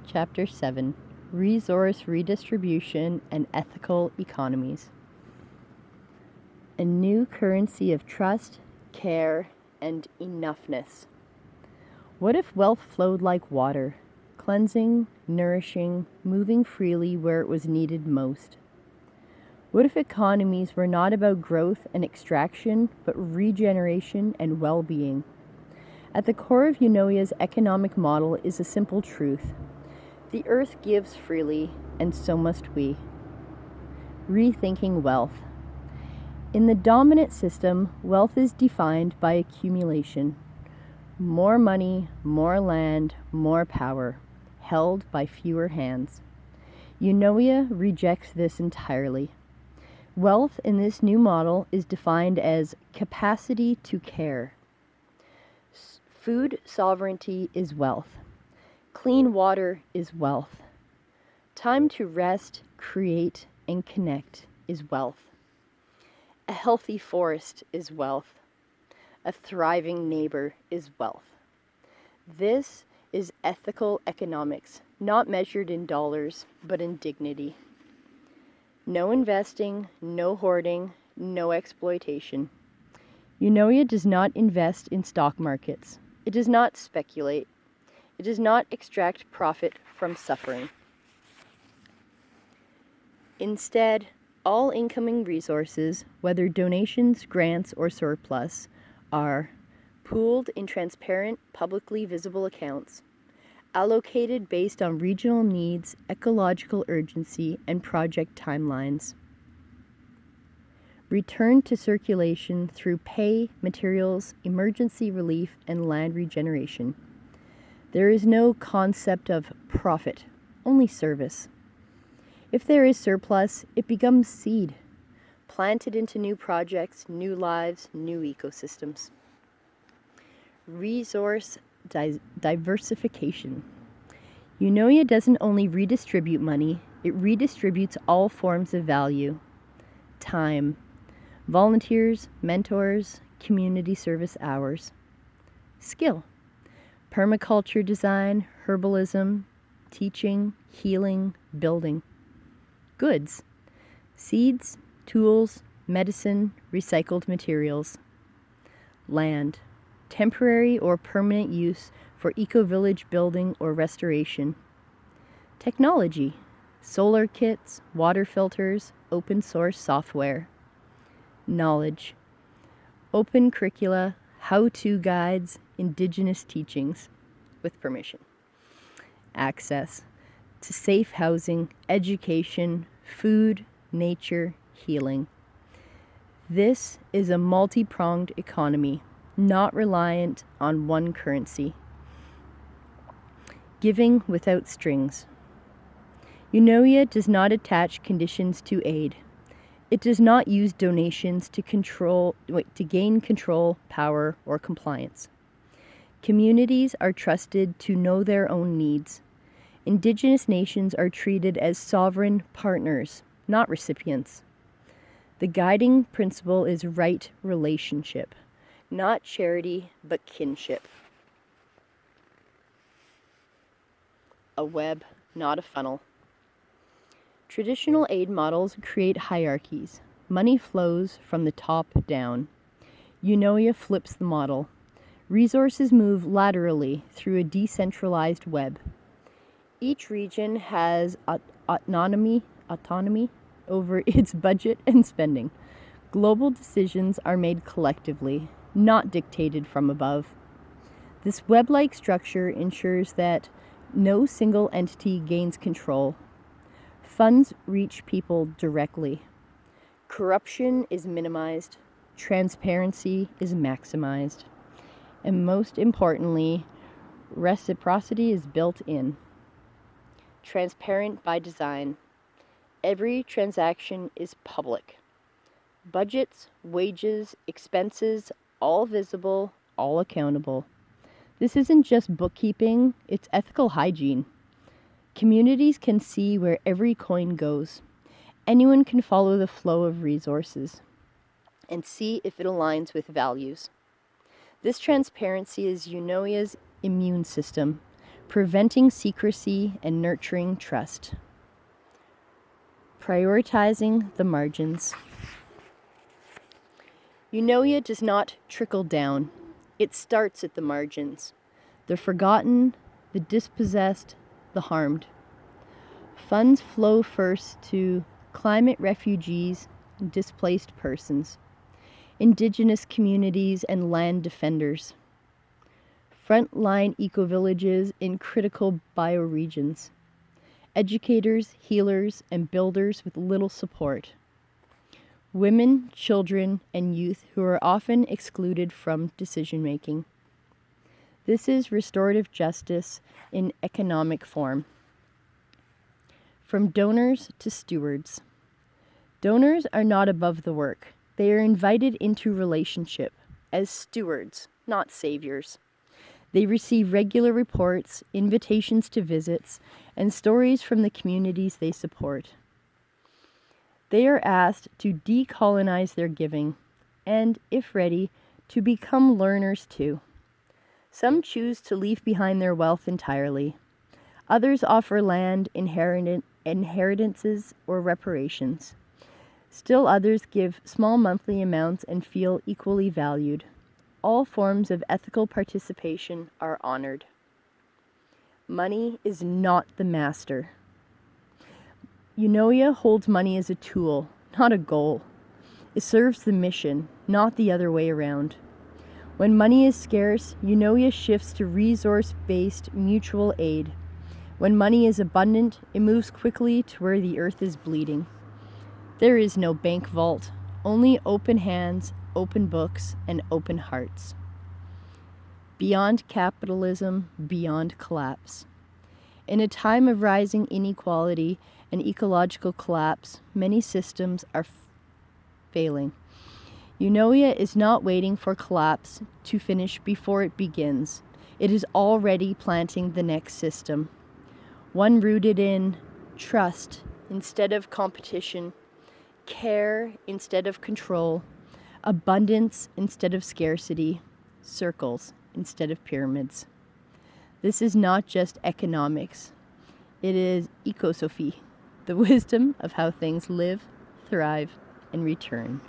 Chapter 7: Resource Redistribution and Ethical Economies. A new currency of trust, care, and enoughness. What if wealth flowed like water, cleansing, nourishing, moving freely where it was needed most? What if economies were not about growth and extraction, but regeneration and well-being? At the core of Eunoia's economic model is a simple truth. The earth gives freely, and so must we. Rethinking wealth. In the dominant system, wealth is defined by accumulation. More money, more land, more power, held by fewer hands. Eunoia rejects this entirely. Wealth in this new model is defined as capacity to care. Food sovereignty is wealth. Clean water is wealth. Time to rest, create, and connect is wealth. A healthy forest is wealth. A thriving neighbor is wealth. This is ethical economics, not measured in dollars, but in dignity. No investing, no hoarding, no exploitation. Eunoia does not invest in stock markets. It does not speculate. It does not extract profit from suffering. Instead, all incoming resources, whether donations, grants, or surplus, are pooled in transparent, publicly visible accounts, allocated based on regional needs, ecological urgency, and project timelines, returned to circulation through pay, materials, emergency relief, and land regeneration. There is no concept of profit, only service. If there is surplus, it becomes seed, planted into new projects, new lives, new ecosystems. Resource diversification. Eunoia doesn't only redistribute money, it redistributes all forms of value. Time, volunteers, mentors, community service hours. Skill. Permaculture design, herbalism, teaching, healing, building. Goods. Seeds, tools, medicine, recycled materials. Land. Temporary or permanent use for eco-village building or restoration. Technology. Solar kits, water filters, open source software. Knowledge. Open curricula, how-to guides, indigenous teachings, with permission. Access to safe housing, education, food, nature, healing. This is a multi-pronged economy, not reliant on one currency. Giving without strings. Eunoia does not attach conditions to aid. It does not use donations to gain control, power, or compliance. Communities are trusted to know their own needs. Indigenous nations are treated as sovereign partners, not recipients. The guiding principle is right relationship, not charity, but kinship. A web, not a funnel. Traditional aid models create hierarchies. Money flows from the top down. Eunoia flips the model. Resources move laterally through a decentralized web. Each region has autonomy over its budget and spending. Global decisions are made collectively, not dictated from above. This web-like structure ensures that no single entity gains control. Funds reach people directly. Corruption is minimized. Transparency is maximized. And most importantly, reciprocity is built in. Transparent by design. Every transaction is public. Budgets, wages, expenses, all visible, all accountable. This isn't just bookkeeping, it's ethical hygiene. Communities can see where every coin goes. Anyone can follow the flow of resources and see if it aligns with values. This transparency is Eunoia's immune system, preventing secrecy and nurturing trust. Prioritizing the margins. Eunoia does not trickle down. It starts at the margins. The forgotten, the dispossessed, the harmed. Funds flow first to climate refugees and displaced persons, indigenous communities and land defenders, frontline ecovillages in critical bioregions, educators, healers, and builders with little support, women, children, and youth who are often excluded from decision-making. This is restorative justice in economic form. From donors to stewards. Donors are not above the work. They are invited into relationship as stewards, not saviors. They receive regular reports, invitations to visits, and stories from the communities they support. They are asked to decolonize their giving and, if ready, to become learners too. Some choose to leave behind their wealth entirely. Others offer land, inheritances, or reparations. Still others give small monthly amounts and feel equally valued. All forms of ethical participation are honored. Money is not the master. Eunoia holds money as a tool, not a goal. It serves the mission, not the other way around. When money is scarce, Eunoia shifts to resource-based mutual aid. When money is abundant, it moves quickly to where the earth is bleeding. There is no bank vault, only open hands, open books, and open hearts. Beyond capitalism, beyond collapse. In a time of rising inequality and ecological collapse, many systems are failing. Eunoia is not waiting for collapse to finish before it begins. It is already planting the next system. One rooted in trust instead of competition, care instead of control, abundance instead of scarcity, circles instead of pyramids. This is not just economics. It is ecosophy, the wisdom of how things live, thrive, and return.